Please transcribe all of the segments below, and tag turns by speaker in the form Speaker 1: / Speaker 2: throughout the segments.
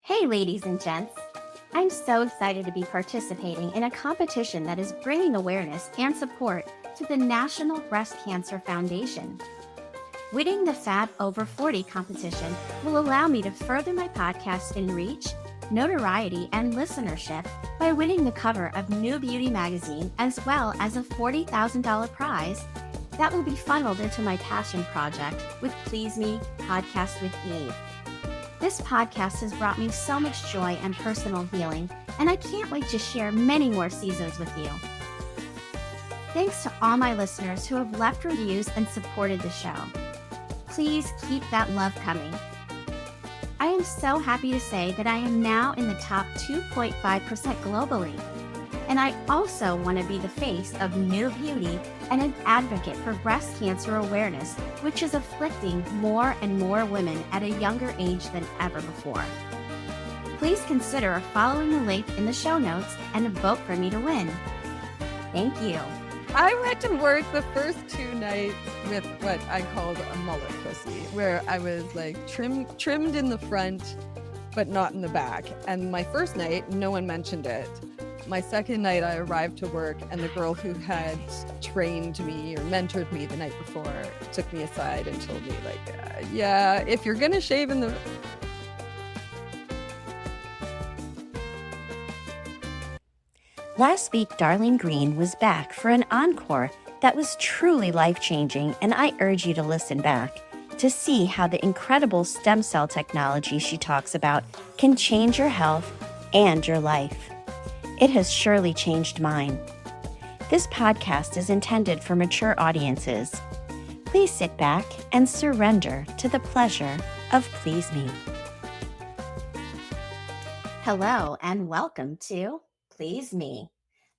Speaker 1: Hey, ladies and gents. I'm so excited to be participating in a competition that is bringing awareness and support to the National Breast Cancer Foundation. Winning the Fab Over 40 competition will allow me to further my podcast in reach, notoriety, and listenership by winning the cover of New Beauty magazine as well as a $40,000 prize that will be funneled into my passion project with Please Me Podcast with Eve. This podcast has brought me so much joy and personal healing, and I can't wait to share many more seasons with you. Thanks to all my listeners who have left reviews and supported the show. Please keep that love coming. I am so happy to say that I am now in the top 2.5% globally. And I also want to be the face of New Beauty and an advocate for breast cancer awareness, which is afflicting more and more women at a younger age than ever before. Please consider following the link in the show notes and vote for me to win. Thank you.
Speaker 2: I went to work the first 2 nights with what I called a mullet pussy, where I was like trimmed in the front, but not in the back. And my first night, no one mentioned it. My second night, I arrived to work, and the girl who had trained me or mentored me the night before took me aside and told me, yeah, if you're going to shave in the...
Speaker 1: Last week, Darlene Green was back for an encore that was truly life-changing, and I urge you to listen back to see how the incredible stem cell technology she talks about can change your health and your life. It has surely changed mine. This podcast is intended for mature audiences. Please sit back and surrender to the pleasure of Please Me. Hello, and welcome to Please Me,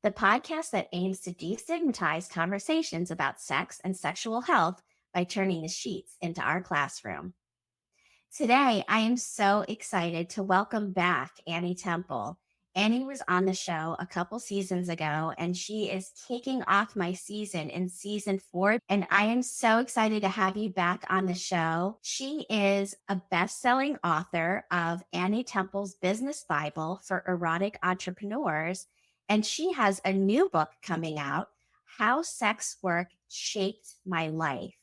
Speaker 1: the podcast that aims to destigmatize conversations about sex and sexual health by turning the sheets into our classroom. Today, I am so excited to welcome back Annie Temple. Annie was on the show a couple seasons ago, and she is kicking off my season in season 4. And I am so excited to have you back on the show. She is a best-selling author of Annie Temple's Business Bible for Erotic Entrepreneurs. And she has a new book coming out, How Sex Work Shaped My Life.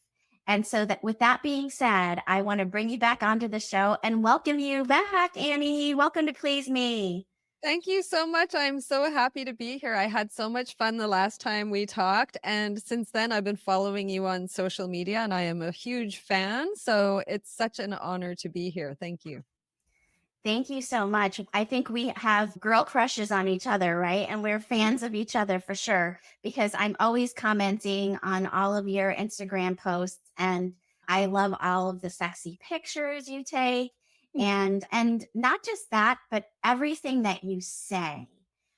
Speaker 1: And so that with that being said, I want to bring you back onto the show and welcome you back, Annie. Welcome to Please Me.
Speaker 2: Thank you so much. I'm so happy to be here. I had so much fun the last time we talked. And since then, I've been following you on social media, and I am a huge fan. So it's such an honor to be here. Thank you.
Speaker 1: Thank you so much. I think we have girl crushes on each other, right? And we're fans of each other for sure, because I'm always commenting on all of your Instagram posts, and I love all of the sexy pictures you take. And not just that, but everything that you say.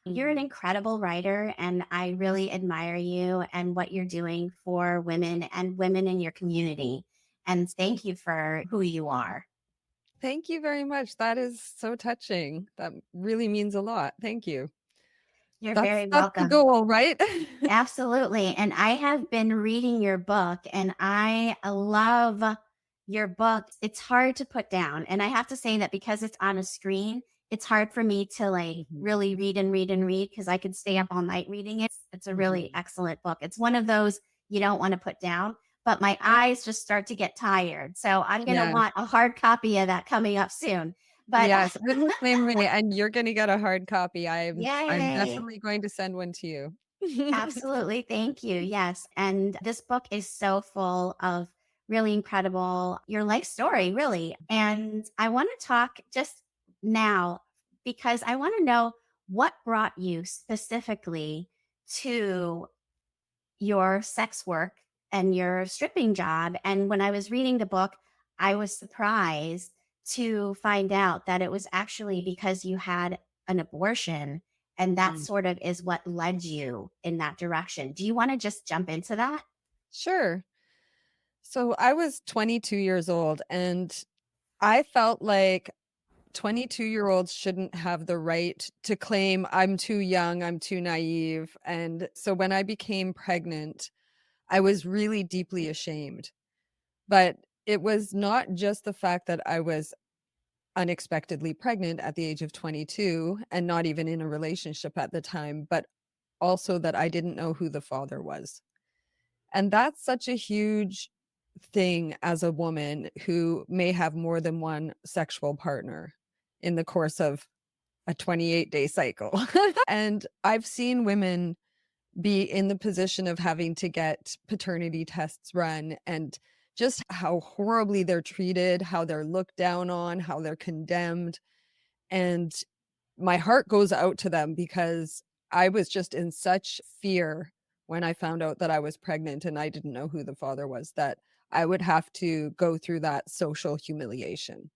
Speaker 1: You're an incredible writer, and I really admire you and what you're doing for women and women in your community. And thank you for who you are.
Speaker 2: Thank you very much. That is so touching. That really means a lot. Thank you.
Speaker 1: You're
Speaker 2: That's
Speaker 1: very
Speaker 2: the
Speaker 1: welcome.
Speaker 2: goal, right?
Speaker 1: Absolutely. And I have been reading your book, and I love your book. It's hard to put down. And I have to say that because it's on a screen, it's hard for me to really read because I could stay up all night reading it. It's a really excellent book. It's one of those you don't want to put down, but my eyes just start to get tired. So I'm going to want a hard copy of that coming up soon. But
Speaker 2: yes, same way. And you're going to get a hard copy. I'm
Speaker 1: yay.
Speaker 2: definitely going to send one to you.
Speaker 1: Absolutely. Thank you. Yes. And this book is so full of really incredible, your life story, really. And I want to talk just now because I want to know what brought you specifically to your sex work and your stripping job. And when I was reading the book, I was surprised to find out that it was actually because you had an abortion, and that sort of is what led you in that direction. Do you want to just jump into that?
Speaker 2: Sure. So I was 22 years old, and I felt like 22-year-olds shouldn't have the right to claim I'm too young, I'm too naive. And so when I became pregnant, I was really deeply ashamed. But it was not just the fact that I was unexpectedly pregnant at the age of 22 and not even in a relationship at the time, but also that I didn't know who the father was. And that's such a huge thing as a woman who may have more than one sexual partner in the course of a 28-day cycle. And I've seen women be in the position of having to get paternity tests run and just how horribly they're treated, how they're looked down on, how they're condemned. And my heart goes out to them because I was just in such fear when I found out that I was pregnant and I didn't know who the father was, that I would have to go through that social humiliation.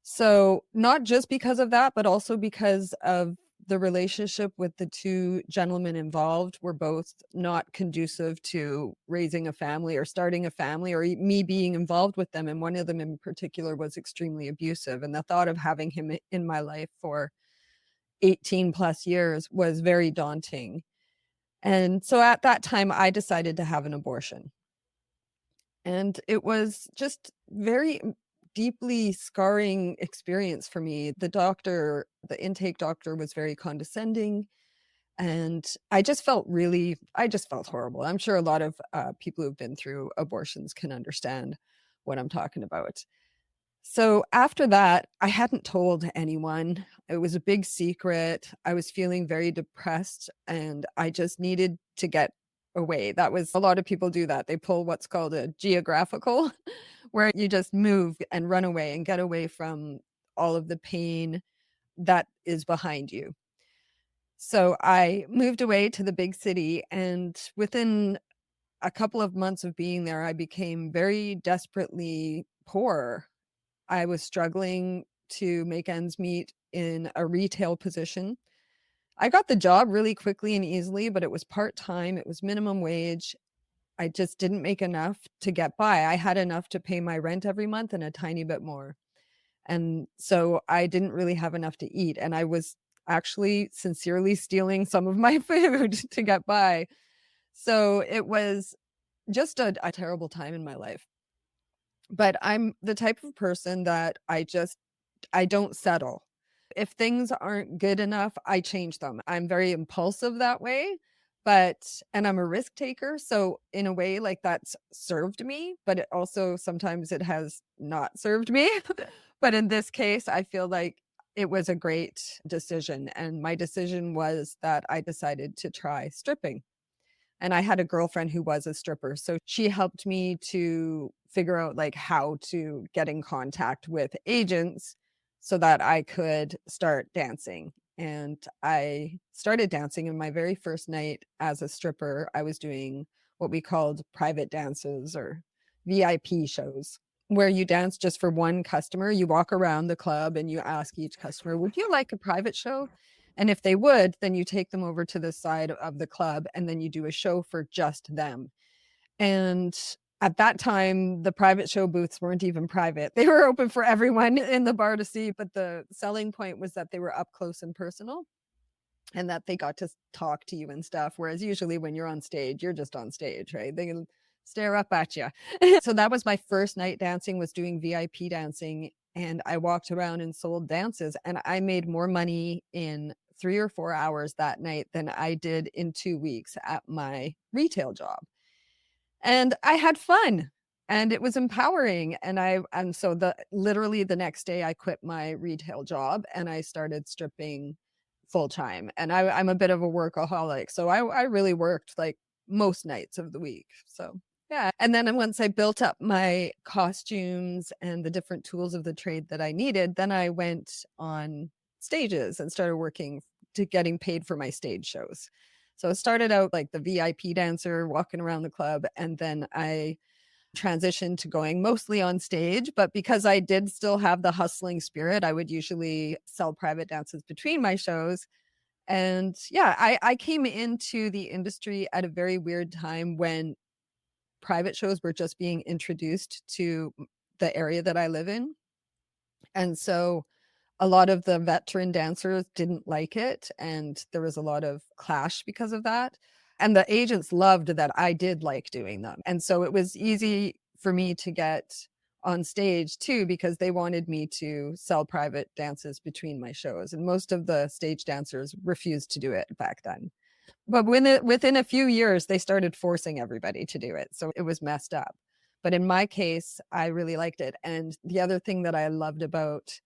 Speaker 2: So, not just because of that, but also because of the relationship with the two gentlemen involved were both not conducive to raising a family or starting a family or me being involved with them. And one of them in particular was extremely abusive. And the thought of having him in my life for 18 plus years was very daunting. And so at that time, I decided to have an abortion. And it was just very deeply scarring experience for me. The intake doctor was very condescending. And I just felt horrible. I'm sure a lot of people who've been through abortions can understand what I'm talking about. So after that, I hadn't told anyone. It was a big secret. I was feeling very depressed and I just needed to get away. That was a lot of people do that. They pull what's called a geographical, where you just move and run away and get away from all of the pain that is behind you. So I moved away to the big city, and within a couple of months of being there, I became very desperately poor. I was struggling to make ends meet in a retail position. I got the job really quickly and easily, but it was part-time, it was minimum wage. I just didn't make enough to get by. I had enough to pay my rent every month and a tiny bit more. And so I didn't really have enough to eat, and I was actually sincerely stealing some of my food to get by. So it was just a terrible time in my life. But I'm the type of person that I don't settle. If things aren't good enough, I change them. I'm very impulsive that way, and I'm a risk taker. So in a way, like that's served me, but it also sometimes it has not served me. But in this case, I feel like it was a great decision. And my decision was that I decided to try stripping. And I had a girlfriend who was a stripper, so she helped me to figure out, like, how to get in contact with agents so that I could start dancing. And I started dancing in my very first night as a stripper. I was doing what we called private dances or VIP shows, where you dance just for one customer. You walk around the club and you ask each customer, "Would you like a private show?" And if they would, then you take them over to the side of the club and then you do a show for just them. And at that time, the private show booths weren't even private. They were open for everyone in the bar to see, but the selling point was that they were up close and personal and that they got to talk to you and stuff. Whereas usually when you're on stage, you're just on stage, right? They can stare up at you. So that was my first night dancing, was doing VIP dancing. And I walked around and sold dances, and I made more money in 3 or 4 hours that night than I did in 2 weeks at my retail job. And I had fun and it was empowering. And so literally the next day I quit my retail job and I started stripping full time. And I'm a bit of a workaholic. So I really worked like most nights of the week. So yeah. And then once I built up my costumes and the different tools of the trade that I needed, then I went on stages and started working to getting paid for my stage shows. So it started out like the VIP dancer walking around the club, and then I transitioned to going mostly on stage. But because I did still have the hustling spirit, I would usually sell private dances between my shows. And yeah, I came into the industry at a very weird time when private shows were just being introduced to the area that I live in. And so a lot of the veteran dancers didn't like it, and there was a lot of clash because of that. And the agents loved that I did like doing them. And so it was easy for me to get on stage too, because they wanted me to sell private dances between my shows. And most of the stage dancers refused to do it back then. But within a few years, they started forcing everybody to do it. So it was messed up. But in my case, I really liked it. And the other thing that I loved about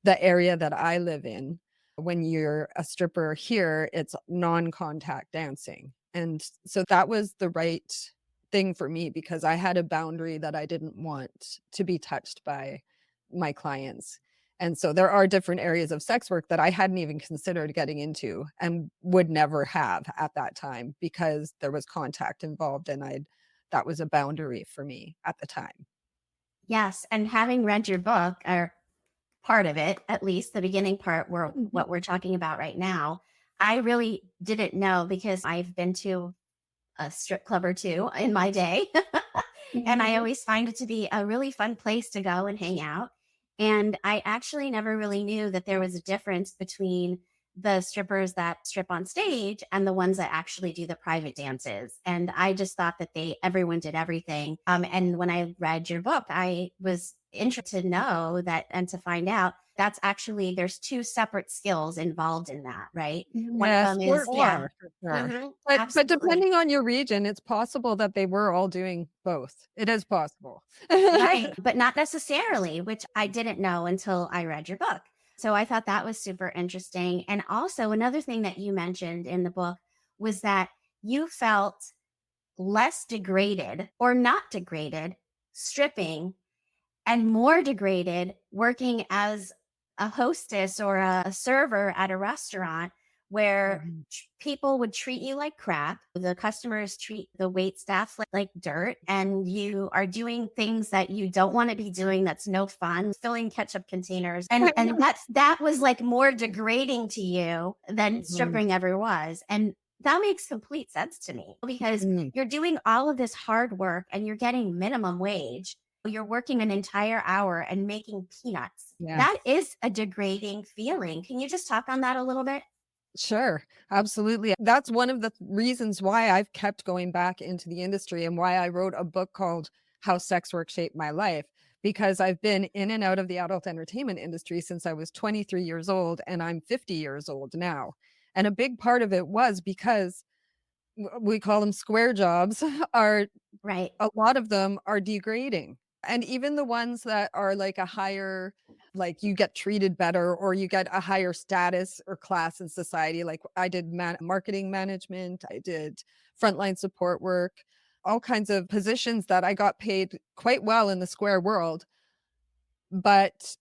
Speaker 2: the area that I live in, when you're a stripper here, it's non-contact dancing. And so that was the right thing for me because I had a boundary that I didn't want to be touched by my clients. And so there are different areas of sex work that I hadn't even considered getting into and would never have at that time because there was contact involved and that was a boundary for me at the time.
Speaker 1: Yes. And having read your book, or part of it, at least the beginning part where
Speaker 2: Mhm.
Speaker 1: what we're talking about right now, I really didn't know because I've been to a strip club or two in my day. And I
Speaker 2: Mhm.
Speaker 1: always find it to be a really fun place to go and hang out. And I actually never really knew that there was a difference between the strippers that strip on stage and the ones that actually do the private dances. And I just thought that everyone did everything. And when I read your book, I was interested to know that and to find out that's actually there's two separate skills involved in that, right? One of
Speaker 2: Yes,
Speaker 1: them
Speaker 2: there
Speaker 1: is, yeah.
Speaker 2: are, for sure.
Speaker 1: Mhm,
Speaker 2: But
Speaker 1: absolutely.
Speaker 2: depending on your region, it's possible that they were all doing both. It is possible.
Speaker 1: Right, but not necessarily, which I didn't know until I read your book. So I thought that was super interesting. And also, another thing that you mentioned in the book was that you felt less degraded or not degraded stripping and more degraded working as a hostess or a server at a restaurant where
Speaker 2: Mhm.
Speaker 1: people would treat you like crap. The customers treat the wait staff like dirt, and you are doing things that you don't want to be doing. That's no fun, filling ketchup containers. And that was like more degrading to you than
Speaker 2: Mhm.
Speaker 1: stripping ever was. And that makes complete sense to me because
Speaker 2: Mm,
Speaker 1: you're doing all of this hard work and you're getting minimum wage. You're working an entire hour and making peanuts.
Speaker 2: yeah.
Speaker 1: That is a degrading feeling. Can you just talk on that a little bit?
Speaker 2: Sure, absolutely. That's one of the reasons why I've kept going back into the industry and why I wrote a book called How Sex Work Shaped My Life, because I've been in and out of the adult entertainment industry since I was 23 years old and I'm 50 years old now. And a big part of it was because we call them square jobs are
Speaker 1: Right.
Speaker 2: a lot of them are degrading. And even the ones that are like a higher, like you get treated better or you get a higher status or class in society. Like I did marketing management, I did frontline support work, all kinds of positions that I got paid quite well in the square world. But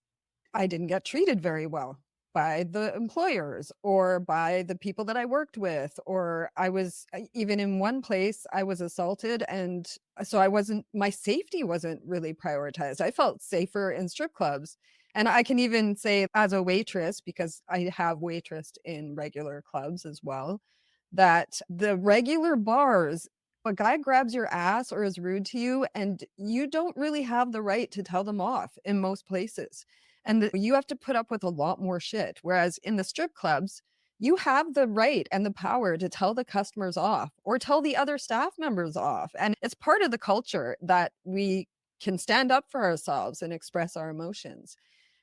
Speaker 2: I didn't get treated very well by the employers or by the people that I worked with, or I was even in one place, I was assaulted. And so my safety wasn't really prioritized. I felt safer in strip clubs. And I can even say, as a waitress, because I have waitressed in regular clubs as well, that the regular bars, a guy grabs your ass or is rude to you, and you don't really have the right to tell them off in most places and you have to put up with a lot more shit. Whereas in the strip clubs, you have the right and the power to tell the customers off or tell the other staff members off. And it's part of the culture that we can stand up for ourselves and express our emotions.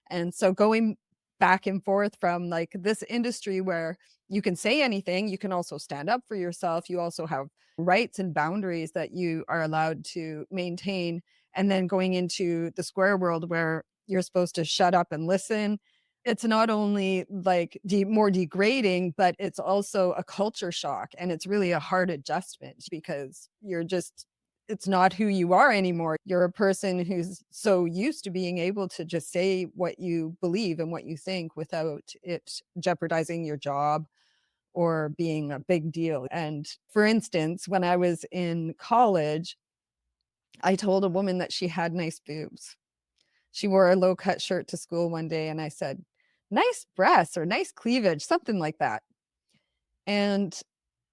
Speaker 2: And so going back and forth from like this industry where you can say anything, you can also stand up for yourself. You also have rights and boundaries that you are allowed to maintain. And then going into the square world where you're supposed to shut up and listen. It's not only like more degrading, but it's also a culture shock. And it's really a hard adjustment because it's not who you are anymore. You're a person who's so used to being able to just say what you believe and what you think without it jeopardizing your job or being a big deal. And for instance, when I was in college, I told a woman that she had nice boobs. She wore a low cut shirt to school one day, and I said, "Nice breasts or nice cleavage," something like that. And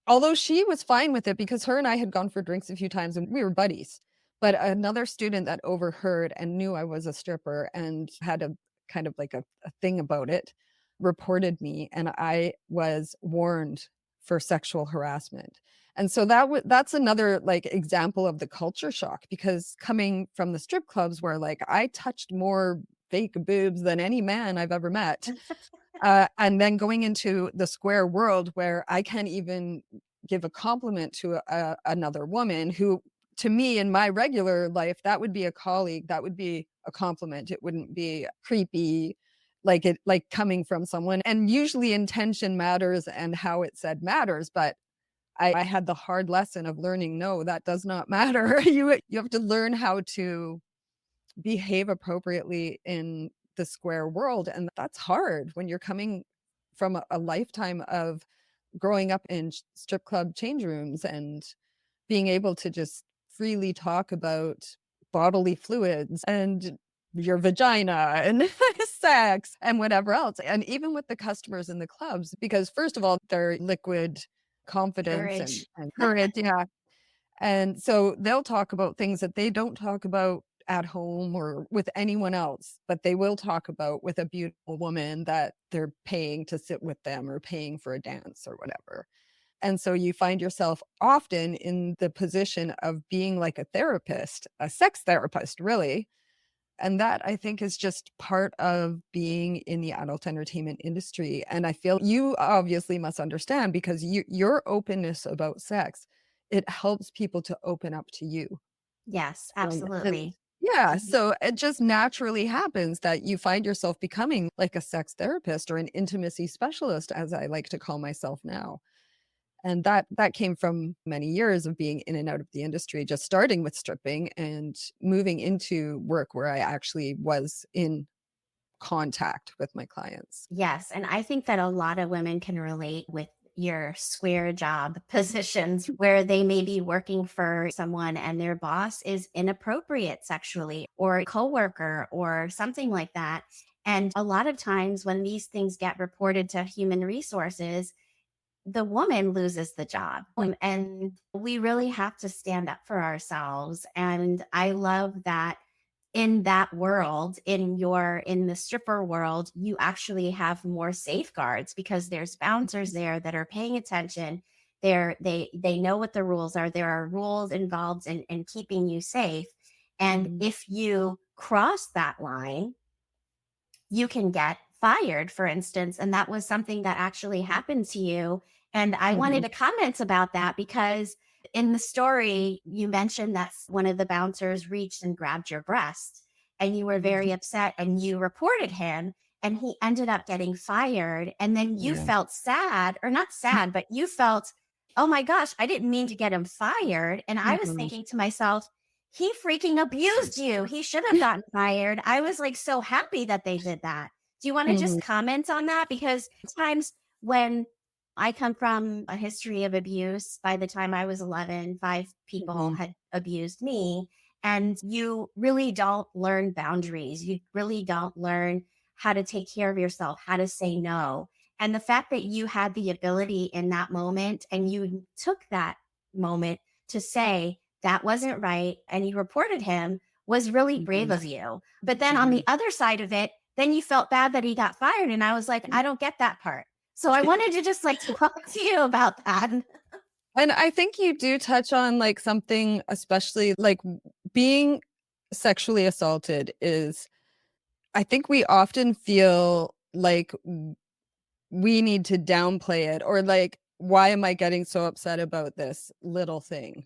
Speaker 2: although she was fine with it because her and I had gone for drinks a few times and we were buddies. But another student that overheard and knew I was a stripper and had a kind of like a thing about it reported me, and I was warned for sexual harassment. And so that's another like example of the culture shock, because coming from the strip clubs where like I touched more fake boobs than any man I've ever met, and then going into the square world where I can't even give a compliment to another woman who, to me, in my regular life, that would be a colleague, that would be a compliment. It wouldn't be creepy, like coming from someone. And usually intention matters and how it's said matters, but I had the hard lesson of learning, no, that does not matter. You have to learn how to behave appropriately in the square world, and that's hard when you're coming from a lifetime of growing up in strip club change rooms and being able to just freely talk about bodily fluids and your vagina and sex and whatever else. And even with the customers in the clubs, because first of all, they're liquid confidence
Speaker 1: Courage.
Speaker 2: and courage. Yeah. And so they'll talk about things that they don't talk about at home or with anyone else, but they will talk about with a beautiful woman that they're paying to sit with them or paying for a dance or whatever. And so you find yourself often in the position of being like a therapist, a sex therapist, really. And that I think is just part of being in the adult entertainment industry. And I feel you obviously must understand, because your openness about sex, it helps people to open up to you.
Speaker 1: Yes,
Speaker 2: And
Speaker 1: absolutely.
Speaker 2: yeah,
Speaker 1: Mhm.
Speaker 2: so it just naturally happens that you find yourself becoming like a sex therapist or an intimacy specialist, as I like to call myself now. And that came from many years of being in and out of the industry, just starting with stripping and moving into work where I actually was in contact with my clients.
Speaker 1: Yes, and I think that a lot of women can relate with your square job positions where they may be working for someone and their boss is inappropriate sexually or a coworker or something like that. And a lot of times when these things get reported to human resources, the woman loses the job. And we really have to stand up for ourselves. And I love that in that world, in the stripper world, you actually have more safeguards because there's bouncers there that are paying attention. They know what the rules are. There are rules involved in keeping you safe. And
Speaker 2: Mhm.
Speaker 1: if you cross that line, you can get fired, for instance. And that was something that actually happened to you. And I wanted
Speaker 2: Mhm.
Speaker 1: to comment about that because in the story, you mentioned that one of the bouncers reached and grabbed your breast, and you were very upset and you reported him, and he ended up getting fired. And then you
Speaker 2: Yeah.
Speaker 1: felt sad, or not sad, but you felt, oh my gosh, I didn't mean to get him fired. And I was
Speaker 2: Mhm.
Speaker 1: thinking to myself, he freaking abused you. He should have gotten fired. I was like so happy that they did that. Do you want to
Speaker 2: Mhm.
Speaker 1: just comment on that? Because times when I come from a history of abuse, by the time I was 11, 5 people
Speaker 2: Mhm.
Speaker 1: had abused me. And you really don't learn boundaries. You really don't learn how to take care of yourself, how to say no. And the fact that you had the ability in that moment and you took that moment to say, that wasn't right, and you reported him was really brave
Speaker 2: Mhm.
Speaker 1: of you. But then on the
Speaker 2: Mhm.
Speaker 1: other side of it, then you felt bad that he got fired. And I was like, I don't get that part. So I wanted to just like talk to you about that.
Speaker 2: And I think you do touch on like something, especially like being sexually assaulted is, I think we often feel like we need to downplay it, or like, why am I getting so upset about this little thing?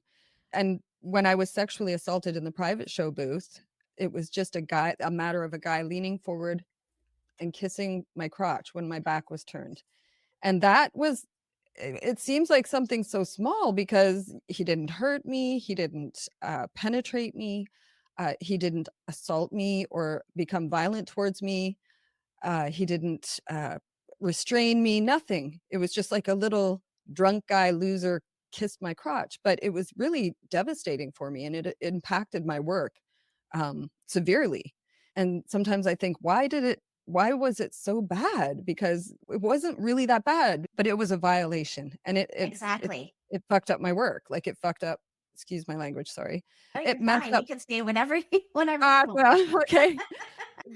Speaker 2: And when I was sexually assaulted in the private show booth, it was just a matter of a guy leaning forward and kissing my crotch when my back was turned. And that was, it seems like something so small because he didn't hurt me, he didn't penetrate me, he didn't assault me or become violent towards me. He didn't restrain me, nothing. It was just like a little drunk guy loser kissed my crotch, but it was really devastating for me and it impacted my work severely. And sometimes I think, why was it so bad? Because it wasn't really that bad, but it was a violation and it
Speaker 1: Exactly.
Speaker 2: it fucked up my work. Like it fucked up excuse my language, sorry.
Speaker 1: Oh,
Speaker 2: It
Speaker 1: you're
Speaker 2: messed
Speaker 1: fine. You
Speaker 2: up.
Speaker 1: can say whatever whatever you want.
Speaker 2: Well, okay.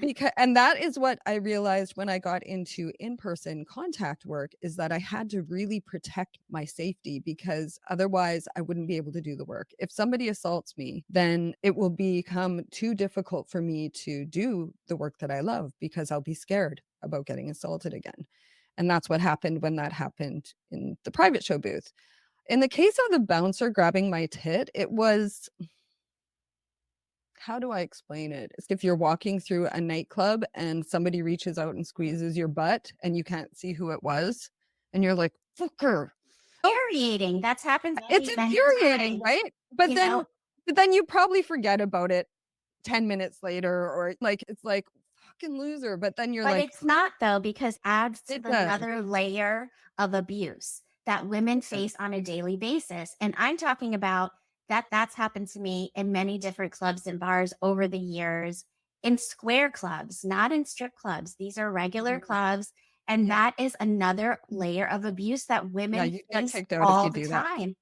Speaker 2: Because and that is what I realized when I got into in-person contact work, is that I had to really protect my safety, because otherwise I wouldn't be able to do the work. If somebody assaults me, then it will become too difficult for me to do the work that I love, because I'll be scared about getting assaulted again. And that's what happened when that happened in the private show booth. In the case of the bouncer grabbing my tit, it was, how do I explain it? It's if you're walking through a nightclub and somebody reaches out and squeezes your butt and you can't see who it was, and you're like, "Fucker." Oh,
Speaker 1: Infuriating. That's happened to
Speaker 2: it's
Speaker 1: me many
Speaker 2: infuriating,
Speaker 1: times.
Speaker 2: right? But
Speaker 1: You know,
Speaker 2: then you probably forget about it 10 minutes later, or like it's like, "Fucking loser," but then you're
Speaker 1: but
Speaker 2: like,
Speaker 1: it's not though, because adds to
Speaker 2: "It
Speaker 1: the
Speaker 2: does."
Speaker 1: another layer of abuse that women face on a daily basis. And I'm talking about that's happened to me in many different clubs and bars over the years, in square clubs, not in strip clubs. These are regular
Speaker 2: Mhm.
Speaker 1: clubs. And that is another layer of abuse that
Speaker 2: Yeah,
Speaker 1: women
Speaker 2: you get
Speaker 1: face
Speaker 2: kicked out if
Speaker 1: all
Speaker 2: you
Speaker 1: the
Speaker 2: do that.
Speaker 1: time.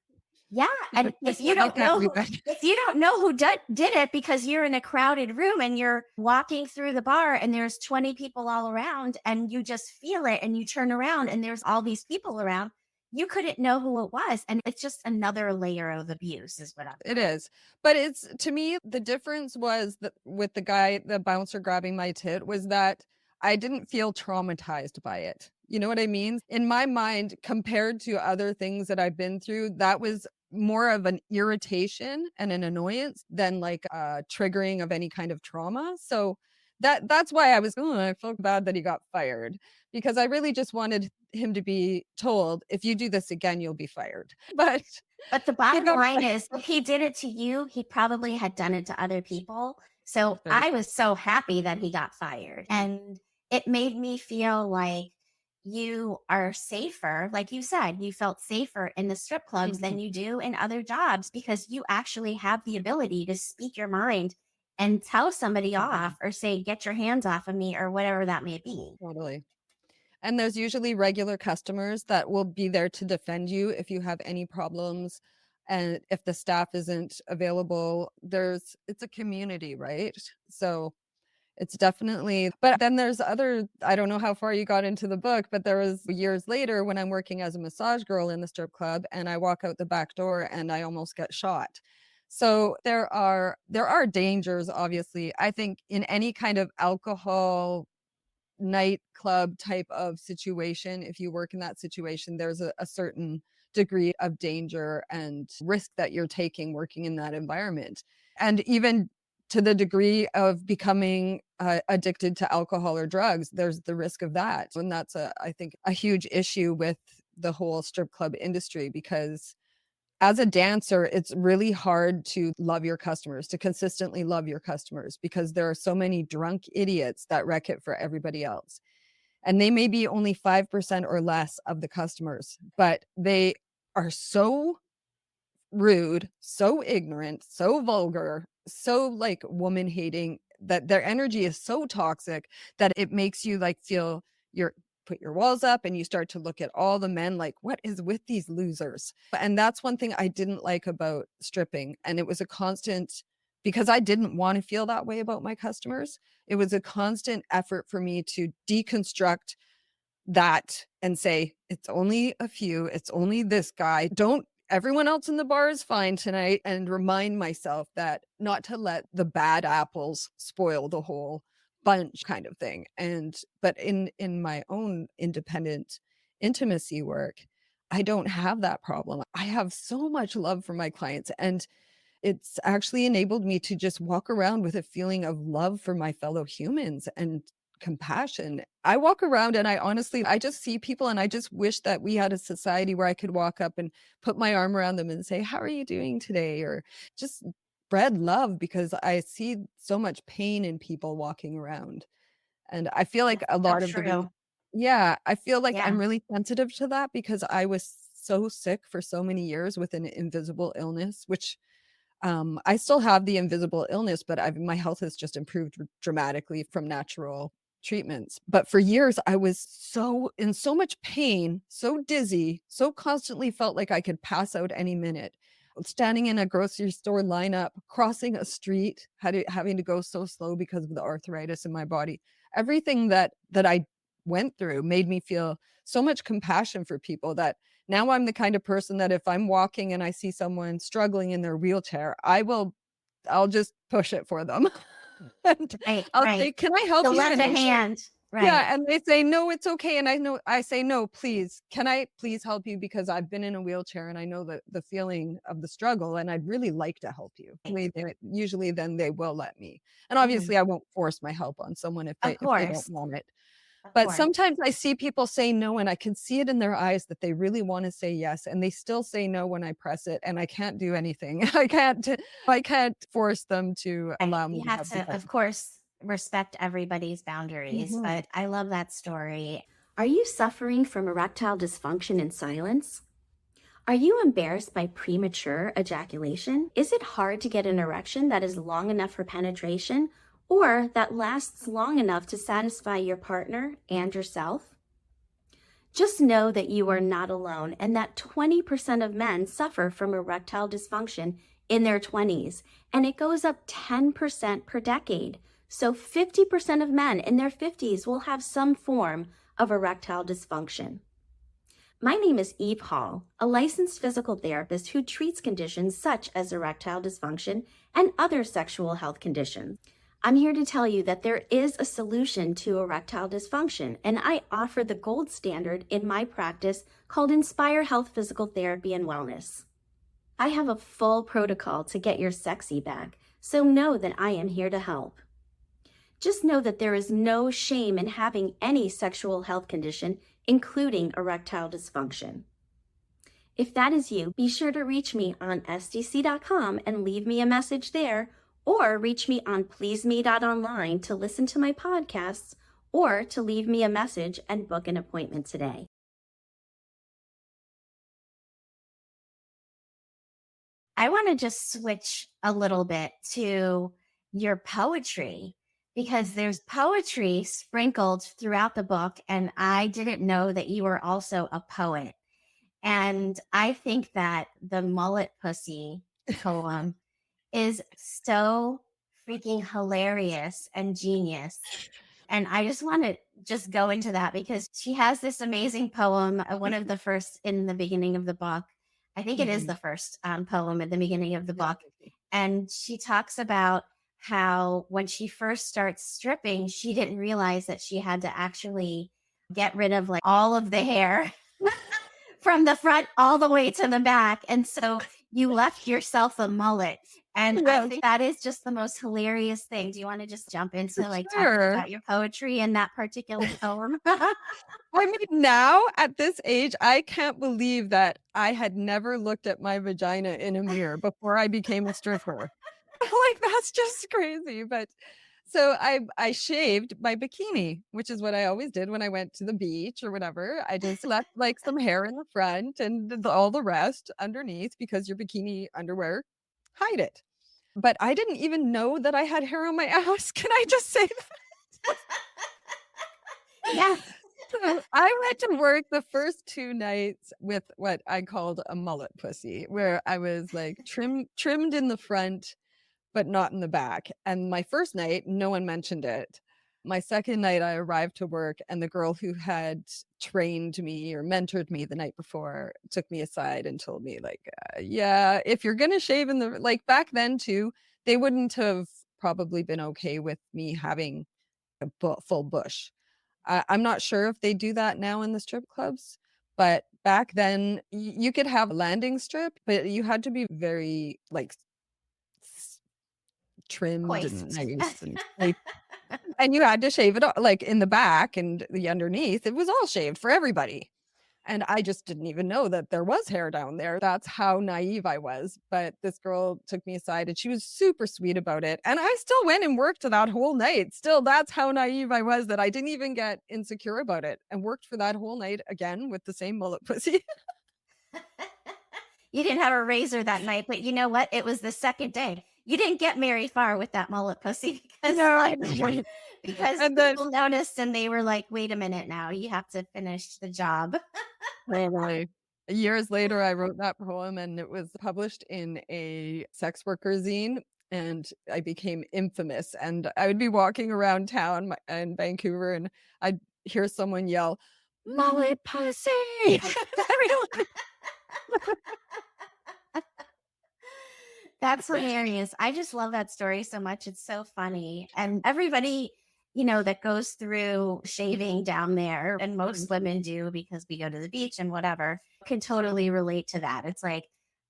Speaker 1: Yeah, and
Speaker 2: You can't do that.
Speaker 1: if you don't know who did it, because you're in a crowded room and you're walking through the bar and there's 20 people all around and you just feel it and you turn around and there's all these people around, you couldn't know who it was, and it's just another layer of abuse is what I'm
Speaker 2: It is. But it's, to me, the difference was that with the guy, the bouncer grabbing my tit, was that I didn't feel traumatized by it. You know what I mean? In my mind, compared to other things that I've been through, that was more of an irritation and an annoyance than like a triggering of any kind of trauma. So that's why I was, oh, I felt bad that he got fired, because I really just wanted him to be told, if you do this again, you'll be fired. But
Speaker 1: But the
Speaker 2: he
Speaker 1: bottom
Speaker 2: got
Speaker 1: line
Speaker 2: fired.
Speaker 1: is, if he did it to you, he probably had done it to other people. So
Speaker 2: That's very
Speaker 1: I
Speaker 2: true.
Speaker 1: was so happy that he got fired. And it made me feel like you are safer. Like you said, you felt safer in the strip clubs than
Speaker 2: Mhm.
Speaker 1: you do in other jobs, because you actually have the ability to speak your mind and tell somebody off or say, get your hands off of me, or whatever that may be.
Speaker 2: Totally. And there's usually regular customers that will be there to defend you if you have any problems. And if the staff isn't available, it's a community, right? So it's definitely, but then there's other, I don't know how far you got into the book, but there was years later when I'm working as a massage girl in the strip club and I walk out the back door and I almost get shot. So there are dangers, obviously. I think in any kind of alcohol nightclub type of situation, if you work in that situation, there's a certain degree of danger and risk that you're taking working in that environment. And even to the degree of becoming addicted to alcohol or drugs, there's the risk of that. And that's I think, a huge issue with the whole strip club industry, because as a dancer, it's really hard to love your customers, to consistently love your customers, because there are so many drunk idiots that wreck it for everybody else. And they may be only 5% or less of the customers, but they are so rude, so ignorant, so vulgar, so like woman hating, that their energy is so toxic that it makes you like feel you're put your walls up and you start to look at all the men like, what is with these losers? And that's one thing I didn't like about stripping. And it was a constant, because I didn't want to feel that way about my customers. It was a constant effort for me to deconstruct that and say, it's only a few, it's only this guy. Don't, everyone else in the bar is fine tonight. And remind myself that not to let the bad apples spoil the whole bunch, kind of thing. And but in my own independent intimacy work, I don't have that problem. I have so much love for my clients, and it's actually enabled me to just walk around with a feeling of love for my fellow humans and compassion. I walk around and I just see people and I just wish that we had a society where I could walk up and put my arm around them and say, "How are you doing today?" Or just spread love, because I see so much pain in people walking around. And I feel like a
Speaker 1: So
Speaker 2: lot of the
Speaker 1: true.
Speaker 2: yeah, I feel like
Speaker 1: Yeah.
Speaker 2: I'm really sensitive to that, because I was so sick for so many years with an invisible illness, which I still have the invisible illness, but my health has just improved dramatically from natural treatments. But for years, I was so in so much pain, so dizzy, so constantly felt like I could pass out any minute. standing in a grocery store lineup, crossing a street, having to go so slow because of the arthritis in my body. Everything that I went through made me feel so much compassion for people that now I'm the kind of person that if I'm walking and I see someone struggling in their wheelchair, I'll just push it for them. And
Speaker 1: Right,
Speaker 2: I'll
Speaker 1: right.
Speaker 2: say, "Can I help
Speaker 1: To
Speaker 2: you?"
Speaker 1: lend
Speaker 2: And
Speaker 1: a
Speaker 2: they say,
Speaker 1: hand. Right.
Speaker 2: yeah, and they say, "No, it's okay," and I say, "No, please, can I please help you because I've been in a wheelchair and I know the feeling of the struggle, and I'd really like to help you." Usually then they will let me, and
Speaker 1: Mhm.
Speaker 2: obviously I won't force my help on someone
Speaker 1: Of
Speaker 2: if they don't
Speaker 1: course.
Speaker 2: want it.
Speaker 1: Of
Speaker 2: But
Speaker 1: course.
Speaker 2: sometimes I see people say no, and I can see it in their eyes that they really wanna say yes, and they still say no when I press it, and I can't do anything. I can't force them to
Speaker 1: Right.
Speaker 2: allow me
Speaker 1: You
Speaker 2: to
Speaker 1: have
Speaker 2: have the
Speaker 1: to,
Speaker 2: help.
Speaker 1: of course, respect everybody's boundaries,
Speaker 2: Mhm.
Speaker 1: but I love that story. Are you suffering from erectile dysfunction in silence? Are you embarrassed by premature ejaculation? Is it hard to get an erection that is long enough for penetration or that lasts long enough to satisfy your partner and yourself? Just know that you are not alone and that 20% of men suffer from erectile dysfunction in their 20s, and it goes up 10% per decade. So 50% of men in their 50s will have some form of erectile dysfunction. My name is Eve Hall, a licensed physical therapist who treats conditions such as erectile dysfunction and other sexual health conditions. I'm here to tell you that there is a solution to erectile dysfunction, and I offer the gold standard in my practice called Inspire Health Physical Therapy and Wellness. I have a full protocol to get your sexy back, so know that I am here to help. Just know that there is no shame in having any sexual health condition, including erectile dysfunction. If that is you, be sure to reach me on sdc.com and leave me a message there, or reach me on pleaseme.online to listen to my podcasts or to leave me a message and book an appointment today. I want to just switch a little bit to your poetry because there's poetry sprinkled throughout the book, and I didn't know that you were also a poet. And I think that the mullet pussy poem is so freaking hilarious and genius. And I just want to just go into that because she has this amazing poem, one of the first in the beginning of the book. I think it is
Speaker 2: Mhm.
Speaker 1: the first poem at the beginning of the
Speaker 2: Yeah,
Speaker 1: book.
Speaker 2: maybe.
Speaker 1: And she talks about how when she first starts stripping, she didn't realize that she had to actually get rid of like all of the hair from the front all the way to the back. And so you left yourself a mullet. And I
Speaker 2: Yes,
Speaker 1: think that is just the most hilarious thing. Do you want to just jump
Speaker 2: for
Speaker 1: into like talking
Speaker 2: sure.
Speaker 1: about your poetry and that particular poem?
Speaker 2: I mean, now at this age, I can't believe that I had never looked at my vagina in a mirror before I became a stripper. Like, that's just crazy, but so I shaved my bikini, which is what I always did when I went to the beach or whatever. I just left, like, some hair in the front and all the rest underneath because your bikini underwear hide it. But I didn't even know that I had hair on my ass. Can I just say
Speaker 1: Yes.
Speaker 2: so I went to work the first 2 nights with what I called a mullet pussy, where I was, like, trimmed in the front, but not in the back, and my first night, no one mentioned it. My second night, I arrived to work, and the girl who had trained me or mentored me the night before took me aside and told me, like, "Yeah, if you're gonna shave in the" like, back then too, they wouldn't have probably been okay with me having a full bush. I'm not sure if they do that now in the strip clubs, but back then you could have a landing strip, but you had to be very, like, s trimmed and
Speaker 1: Hoist.
Speaker 2: nice and you had to shave it like, in the back and the underneath, it was all shaved for everybody. And I just didn't even know that there was hair down there. That's how naive I was. But this girl took me aside and she was super sweet about it. And I still went and worked that whole night. Still, that's how naive I was that I didn't even get insecure about it and worked for that whole night again with the same mullet pussy.
Speaker 1: You didn't have a razor that night, but you know what? It was the second day. You didn't get very far with that mullet pussy because
Speaker 2: No, I didn't.
Speaker 1: because
Speaker 2: And then
Speaker 1: people noticed and they were like, wait a minute now, you have to finish the job.
Speaker 2: totally. Years later, I wrote that poem and it was published in a sex worker zine. And I became infamous. And I would be walking around town in Vancouver and I'd hear someone yell, "Mullet pussy!" Everyone.
Speaker 1: That's hilarious. I just love that story so much. It's so funny. And everybody, that goes through shaving down there, and most women do because we go to the beach and whatever, can totally relate to that. It's like,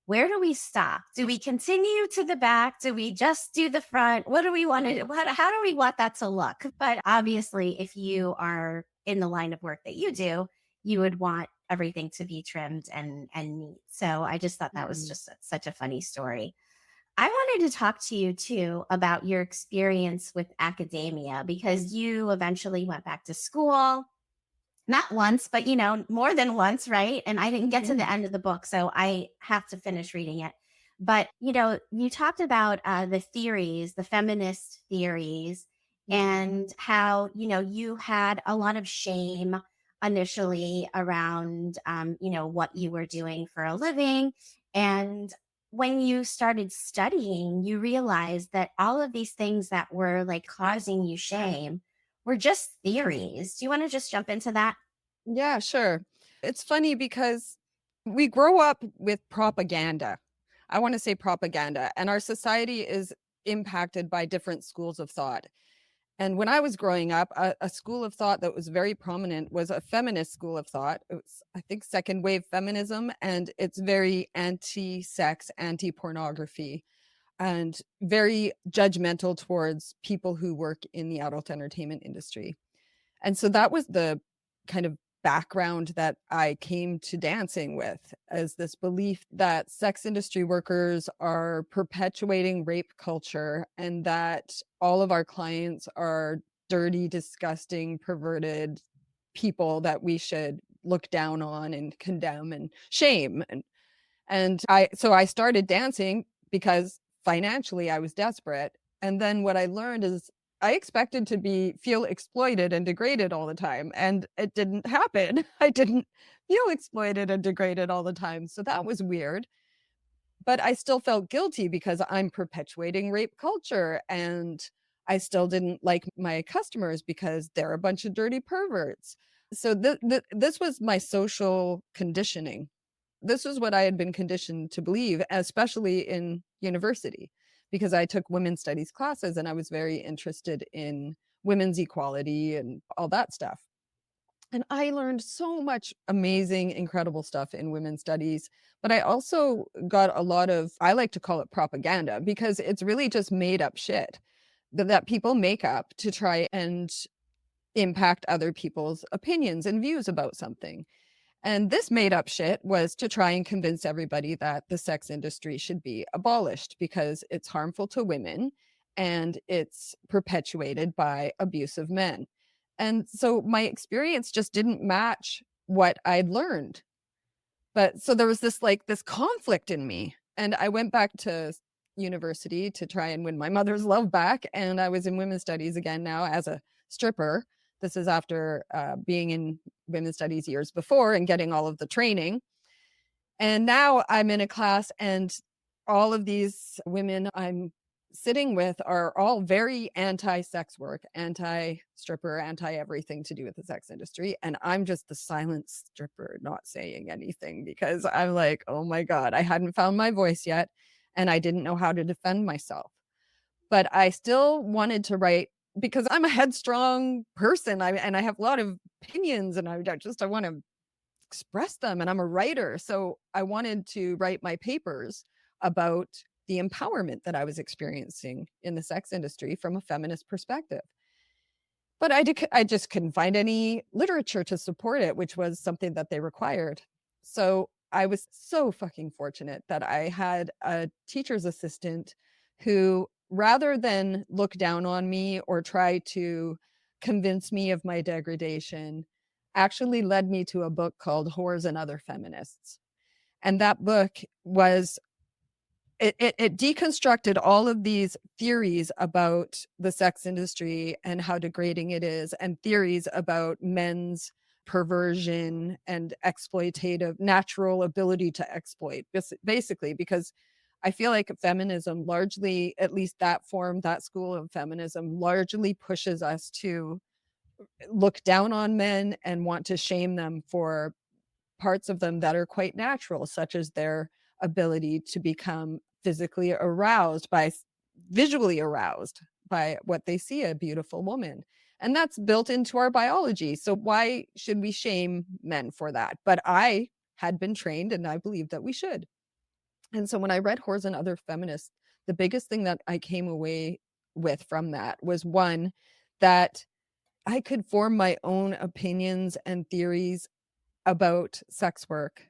Speaker 1: where do we stop? Do we continue to the back? Do we just do the front? What do we want to do? How do we want that to look? But obviously, if you are in the line of work that you do, you would want everything to be trimmed and neat. So I just thought that was just such a funny story. I wanted to talk to you too about your experience with academia because you eventually went back to school, not once, but more than once, right? And I didn't get to the end of the book, so I have to finish reading it. But you talked about the theories, the feminist theories, and how you had a lot of shame initially around what you were doing for a living. And when you started studying, you realized that all of these things that were like causing you shame were just theories. Do you want to just jump into that?
Speaker 2: Yeah, sure. It's funny because we grow up with propaganda. I want to say propaganda, and our society is impacted by different schools of thought. And when I was growing up, a school of thought that was very prominent was a feminist school of thought. It was, I think, second wave feminism, and it's very anti sex, anti pornography, and very judgmental towards people who work in the adult entertainment industry. And so that was the kind of background that I came to dancing with, as this belief that sex industry workers are perpetuating rape culture and that all of our clients are dirty, disgusting, perverted people that we should look down on and condemn and shame. And I started dancing because financially I was desperate. And then what I learned is I expected to feel exploited and degraded all the time, and it didn't happen. I didn't feel exploited and degraded all the time. So that was weird. But I still felt guilty because I'm perpetuating rape culture, and I still didn't like my customers because they're a bunch of dirty perverts. So this was my social conditioning. This was what I had been conditioned to believe, especially in university, because I took women's studies classes and I was very interested in women's equality and all that stuff. And I learned so much amazing, incredible stuff in women's studies. But I also got a lot of, I like to call it propaganda, because it's really just made up shit that people make up to try and impact other people's opinions and views about something. And this made up shit was to try and convince everybody that the sex industry should be abolished because it's harmful to women and it's perpetuated by abusive men. And so my experience just didn't match what I'd learned. But so there was this conflict in me. And I went back to university to try and win my mother's love back. And I was in women's studies again now as a stripper. This is after being in women's studies years before and getting all of the training. And now I'm in a class, and all of these women I'm sitting with are all very anti-sex work, anti-stripper, anti-everything to do with the sex industry. And I'm just the silent stripper, not saying anything, because I'm like, oh my God, I hadn't found my voice yet. And I didn't know how to defend myself. But I still wanted to write because I'm a headstrong person, and I have a lot of opinions, and I want to express them, and I'm a writer. So I wanted to write my papers about the empowerment that I was experiencing in the sex industry from a feminist perspective. But I just couldn't find any literature to support it, which was something that they required. So I was so fucking fortunate that I had a teacher's assistant who, rather than look down on me or try to convince me of my degradation, actually led me to a book called Whores and Other Feminists. And that book was it deconstructed all of these theories about the sex industry and how degrading it is, and theories about men's perversion and exploitative natural ability to exploit, basically, because I feel like feminism largely, at least that form, that school of feminism, largely pushes us to look down on men and want to shame them for parts of them that are quite natural, such as their ability to become physically aroused by visually aroused by what they see a beautiful woman. And that's built into our biology. So why should we shame men for that? But I had been trained and I believe that we should. And so when I read Whores and Other Feminists, the biggest thing that I came away with from that was one, that I could form my own opinions and theories about sex work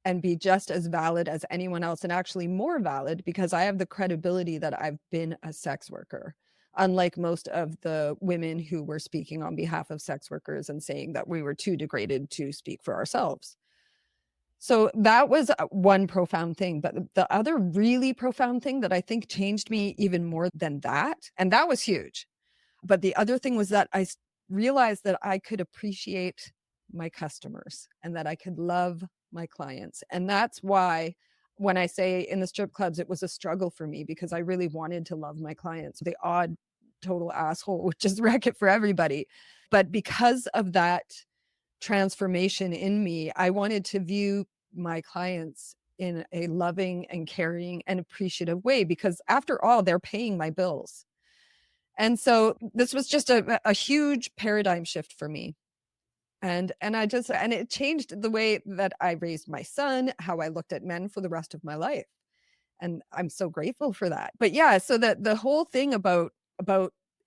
Speaker 2: and be just as valid as anyone else, and actually more valid because I have the credibility that I've been a sex worker, unlike most of the women who were speaking on behalf of sex workers and saying that we were too degraded to speak for ourselves. So that was one profound thing. But the other really profound thing that I think changed me even more than that, and that was huge. But the other thing was that I realized that I could appreciate my customers and that I could love my clients. And that's why when I say in the strip clubs, it was a struggle for me because I really wanted to love my clients. The odd total asshole would just wreck it for everybody. But because of that transformation in me, I wanted to view my clients in a loving and caring and appreciative way because after all, they're paying my bills. And so this was just a huge paradigm shift for me. And it changed the way that I raised my son, how I looked at men for the rest of my life. And I'm so grateful for that. But yeah, so that the whole thing about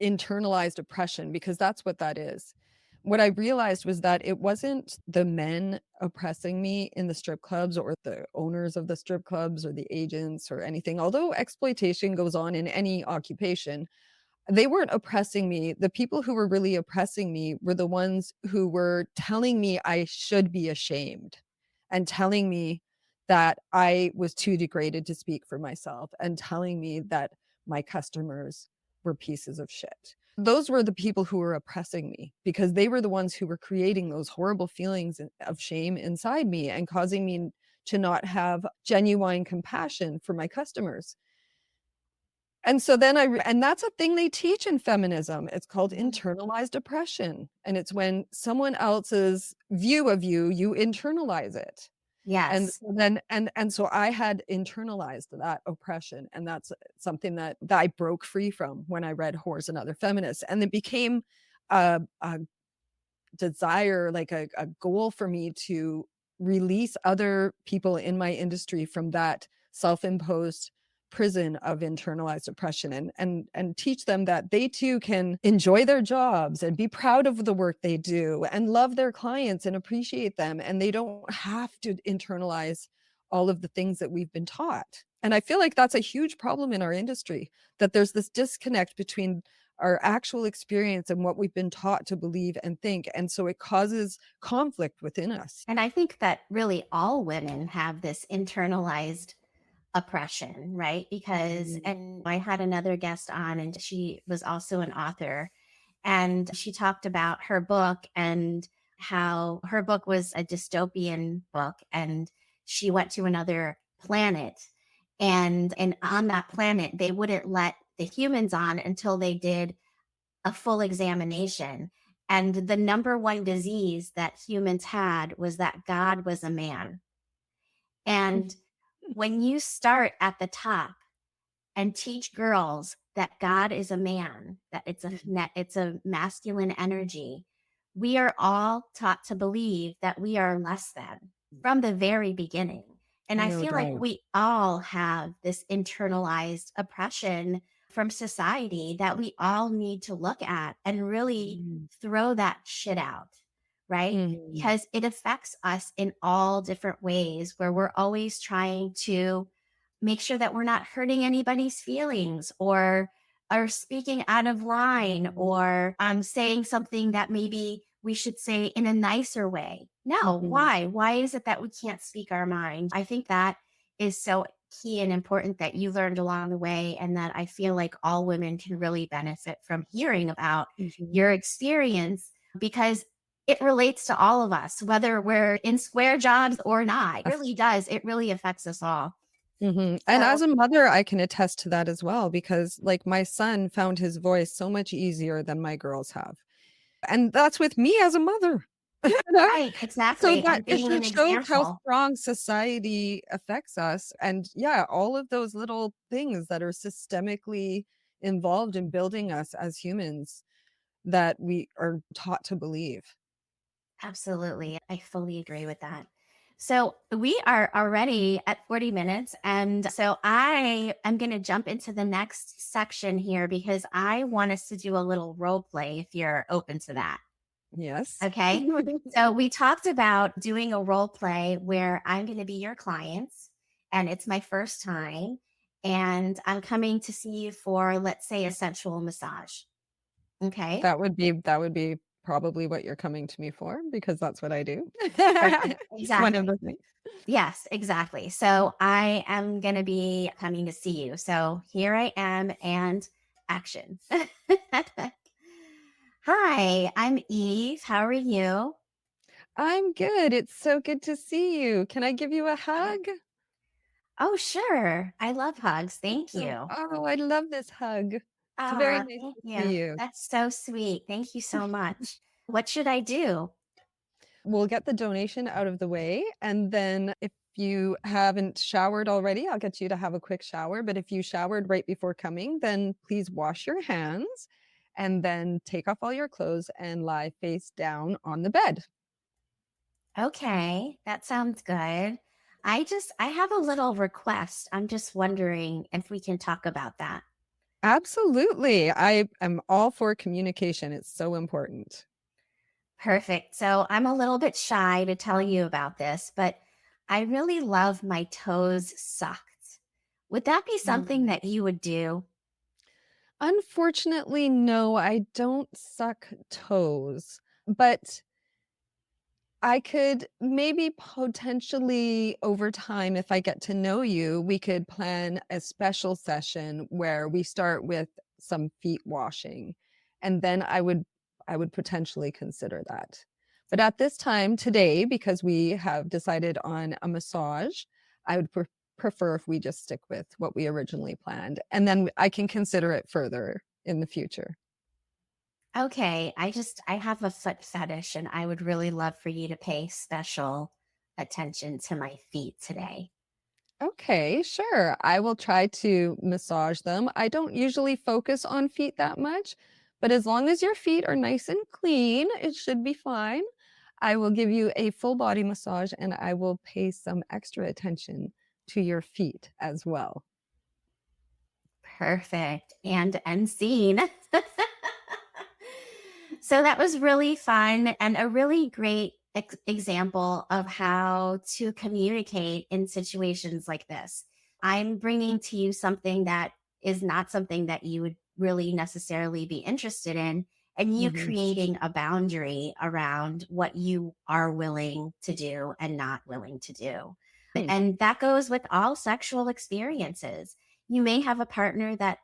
Speaker 2: internalized oppression, because that's what that is. What I realized was that it wasn't the men oppressing me in the strip clubs or the owners of the strip clubs or the agents or anything. Although exploitation goes on in any occupation, they weren't oppressing me. The people who were really oppressing me were the ones who were telling me I should be ashamed and telling me that I was too degraded to speak for myself and telling me that my customers were pieces of shit. Those were the people who were oppressing me because they were the ones who were creating those horrible feelings of shame inside me and causing me to not have genuine compassion for my customers. And so then and that's a thing they teach in feminism. It's called internalized oppression. And it's when someone else's view of you, you internalize it. And
Speaker 1: Yes.
Speaker 2: then and so I had internalized that oppression. And that's something that I broke free from when I read Whores and Other Feminists. And it became a desire, like a goal for me to release other people in my industry from that self-imposed prison of internalized oppression and teach them that they too can enjoy their jobs and be proud of the work they do and love their clients and appreciate them, and they don't have to internalize all of the things that we've been taught. And I feel like that's a huge problem in our industry, that there's this disconnect between our actual experience and what we've been taught to believe and think. And so it causes conflict within us.
Speaker 1: And I think that really all women have this internalized oppression, right? Because, and I had another guest on, and she was also an author, and she talked about her book and how her book was a dystopian book, and she went to another planet. And on that planet, they wouldn't let the humans on until they did a full examination. And the number one disease that humans had was that God was a man. And when you start at the top and teach girls that God is a man, that it's a masculine energy, we are all taught to believe that we are less than from the very beginning. And I
Speaker 2: No
Speaker 1: feel like
Speaker 2: doubt.
Speaker 1: we all have this internalized oppression from society that we all need to look at and really throw that shit out, right?
Speaker 2: Mhm.
Speaker 1: Because it affects us in all different ways, where we're always trying to make sure that we're not hurting anybody's feelings, or are speaking out of line, or saying something that maybe we should say in a nicer way. No,
Speaker 2: Mhm.
Speaker 1: why? Why is it that we can't speak our mind? I think that is so key and important that you learned along the way, and that I feel like all women can really benefit from hearing about
Speaker 2: Mhm.
Speaker 1: your experience, because it relates to all of us, whether we're in square jobs or not. It really does. It really affects us all.
Speaker 2: And
Speaker 1: So,
Speaker 2: as a mother, I can attest to that as well because, like, my son found his voice so much easier than my girls have. And that's with me as a mother, you know?
Speaker 1: right,
Speaker 2: So
Speaker 1: exactly.
Speaker 2: that
Speaker 1: And
Speaker 2: it
Speaker 1: being an
Speaker 2: just shows how
Speaker 1: example.
Speaker 2: strong society affects us. And yeah, all of those little things that are systemically involved in building us as humans that we are taught to believe.
Speaker 1: Absolutely. I fully agree with that. So we are already at 40 minutes. And so I am going to jump into the next section here because I want us to do a little role play if you're open to that.
Speaker 2: Yes.
Speaker 1: Okay. So we talked about doing a role play where I'm going to be your clients and it's my first time. And I'm coming to see you for, let's say, a sensual massage. Okay.
Speaker 2: That would be probably what you're coming to me for because that's what I do.
Speaker 1: Perfect.
Speaker 2: One of
Speaker 1: Exactly.
Speaker 2: the things.
Speaker 1: Yes, exactly. So I am going to be coming to see you. So here I am and action. Hi, I'm Eve. How are you?
Speaker 2: I'm good. It's so good to see you. Can I give you a hug?
Speaker 1: Oh, sure. I love hugs. Thank
Speaker 2: Oh,
Speaker 1: you.
Speaker 2: oh, I love this hug. It's very
Speaker 1: Ah,
Speaker 2: nice
Speaker 1: thank
Speaker 2: to
Speaker 1: you.
Speaker 2: see you.
Speaker 1: That's so sweet. Thank you so much. What should I do?
Speaker 2: We'll get the donation out of the way, and then if you haven't showered already, I'll get you to have a quick shower, but if you showered right before coming, then please wash your hands and then take off all your clothes and lie face down on the bed.
Speaker 1: Okay, that sounds good. I have a little request. I'm just wondering if we can talk about that.
Speaker 2: Absolutely. I am all for communication. It's so important.
Speaker 1: Perfect. So I'm a little bit shy to tell you about this, but I really love my toes sucked. Would that be something
Speaker 2: Mm.
Speaker 1: that you would do?
Speaker 2: Unfortunately, no, I don't suck toes, but I could maybe potentially over time, if I get to know you, we could plan a special session where we start with some feet washing. And then I would potentially consider that. But at this time today, because we have decided on a massage, I would prefer if we just stick with what we originally planned. And then I can consider it further in the future.
Speaker 1: Okay, I have a foot fetish and I would really love for you to pay special attention to my feet today.
Speaker 2: Okay, sure. I will try to massage them. I don't usually focus on feet that much, but as long as your feet are nice and clean, it should be fine. I will give you a full body massage and I will pay some extra attention to your feet as well.
Speaker 1: Perfect. And end scene. So that was really fun and a really great example of how to communicate in situations like this. I'm bringing to you something that is not something that you would really necessarily be interested in, and you
Speaker 2: Mhm.
Speaker 1: creating a boundary around what you are willing to do and not willing to do.
Speaker 2: Hmm.
Speaker 1: And that goes with all sexual experiences. You may have a partner that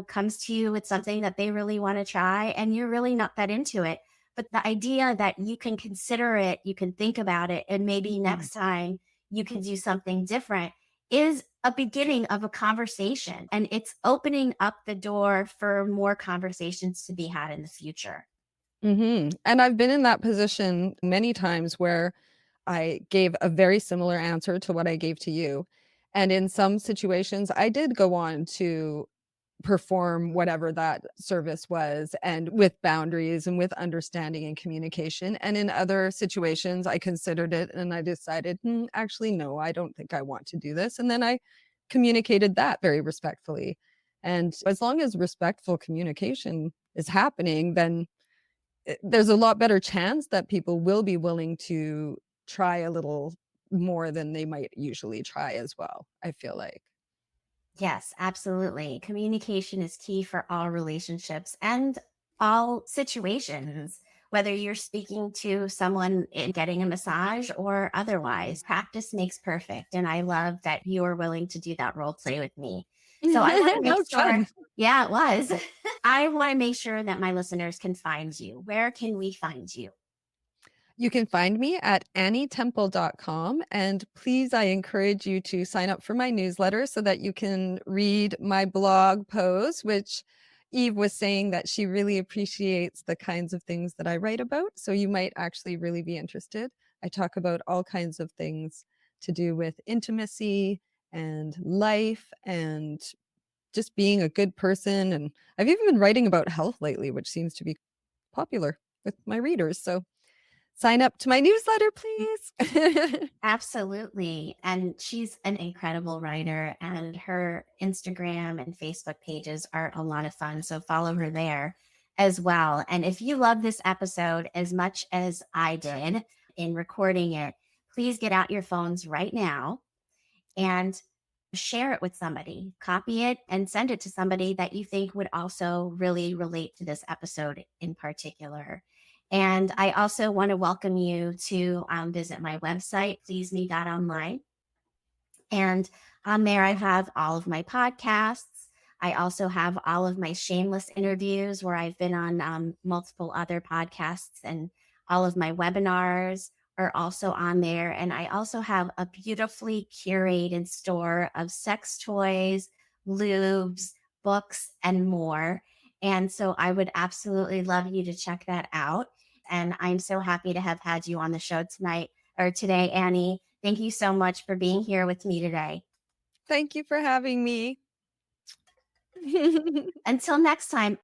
Speaker 1: comes to you with something that they really want to try and you're really not that into it. But the idea that you can consider it, you can think about it, and maybe
Speaker 2: Mhm.
Speaker 1: next time you can do something different is a beginning of a conversation. And it's opening up the door for more conversations to be had in the future.
Speaker 2: And I've been in that position many times where I gave a very similar answer to what I gave to you. And in some situations, I did go on to perform whatever that service was and with boundaries and with understanding and communication. And in other situations, I considered it and I decided, actually, no, I don't think I want to do this. And then I communicated that very respectfully. And as long as respectful communication is happening, then there's a lot better chance that people will be willing to try a little more than they might usually try as well, I feel like.
Speaker 1: Yes, absolutely. Communication is key for all relationships and all situations, whether you're speaking to someone in getting a massage or otherwise. Practice makes perfect. And I love that you are willing to do that role play with me. So I want to
Speaker 2: That
Speaker 1: make
Speaker 2: was
Speaker 1: sure,
Speaker 2: fun.
Speaker 1: yeah, it was. I want to make sure that my listeners can find you. Where can we find you?
Speaker 2: You can find me at annietemple.com. And please, I encourage you to sign up for my newsletter so that you can read my blog posts, which Eve was saying that she really appreciates the kinds of things that I write about. So you might actually really be interested. I talk about all kinds of things to do with intimacy and life and just being a good person. And I've even been writing about health lately, which seems to be popular with my readers. So sign up to my newsletter, please.
Speaker 1: Absolutely. And she's an incredible writer, and her Instagram and Facebook pages are a lot of fun. So follow her there as well. And if you love this episode as much as I did in recording it, please get out your phones right now and share it with somebody. Copy it and send it to somebody that you think would also really relate to this episode in particular. And I also want to welcome you to visit my website, pleaseme.online. And on there, I have all of my podcasts. I also have all of my shameless interviews where I've been on multiple other podcasts, and all of my webinars are also on there. And I also have a beautifully curated store of sex toys, lubes, books, and more. And so I would absolutely love you to check that out. And I'm so happy to have had you on the show tonight or today, Annie. Thank you so much for being here with me today.
Speaker 2: Thank you for having me.
Speaker 1: Until next time.